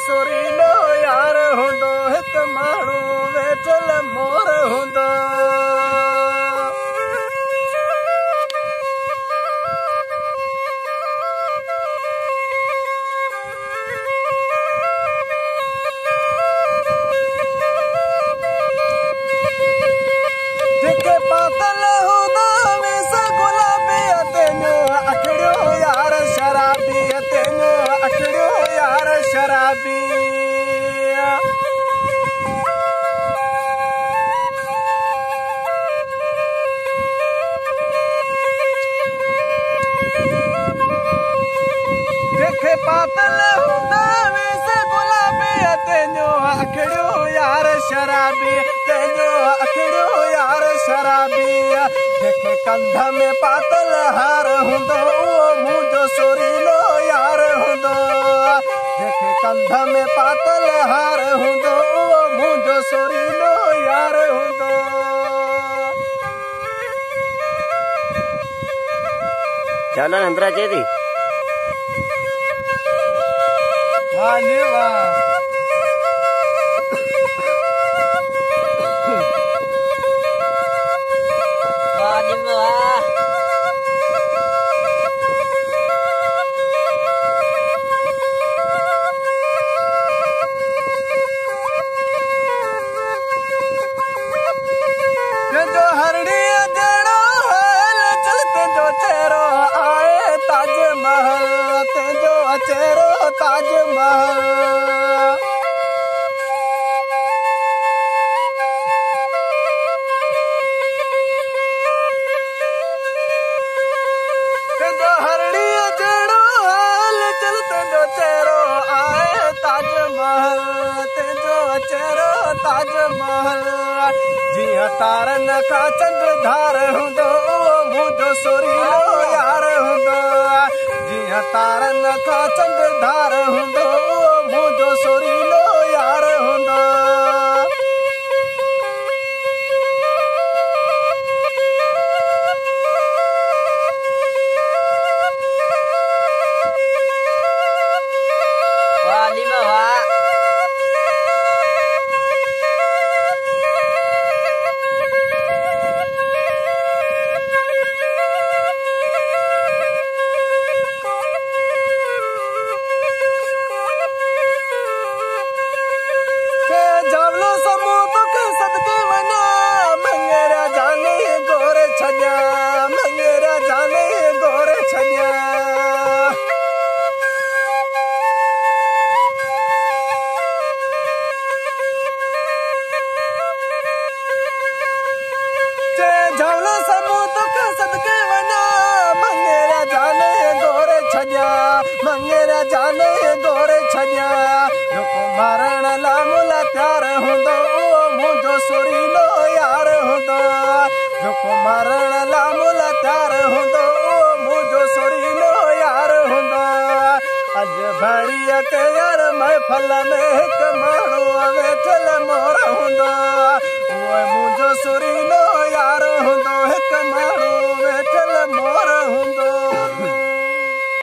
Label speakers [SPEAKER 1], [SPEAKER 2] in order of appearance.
[SPEAKER 1] सुरीलो यार हूंदो हिकु माण्हू वेठल मोर हूंदो जेके पातल हूंदा वेस गुलाबी तेनो अखड़ियो यार शराबी तेनो अखड़ियो यार शराबी जेके पातल हूंदा वेस गुलाबी तेनो अखड़ियो यार शराबी तेनो अखड़ियो यार शराबी जेके कंध में पातल हार हूंदो उहो मुंहिंजो सुरीलो यार हूंदो जेके कंध में पातल हार हूंदो उहो मुंहिंजो सुरीलो यार हूंदो
[SPEAKER 2] चालन अंदरा चे थी
[SPEAKER 1] वाह नी वाह तुंहिंजो हरड़ीअ जहिड़ो हाल चल तुंहिंजो चेहरो आहे ताजमहल तुंहिंजो चेहरो ताजमहल तुंहिंजो हरड़ीअ जहिड़ो हाल चल तुंहिंजो चेहरो आहे ताजमहल तुंहिंजो चेहरो ताजमहल जीअं तारनि खां चंडधार हूंदो उहो मुंहिंजो सुरीलो यार हूंदो जीअं तारनि खां चंडधार हूंदो उहो मुंहिंजो सुरीलो यार हूंदो सदके वञा मंगेरा जाने गोरे छॾिया मंगेरा जाने गोरे छॾिया झवलो समूह के सदके वञा मंगेरा जाने गोरे छॾिया मंगेरा जाने गोरे छॾिया जेको मारण लाइ मुला प्यार हूंदो उहो मुंहिंजो सुरीलो यार हूंदो जेको मारण लाइ मुला प्यार हूंदो उहो मुंहिंजो सुरीलो यार हूंदो अॼु भड़ीअ ते यार महफ़ल में हिकु माण्हू वेठल मोर हूंदो उहो मुंहिंजो सुरीलो यार हूंदो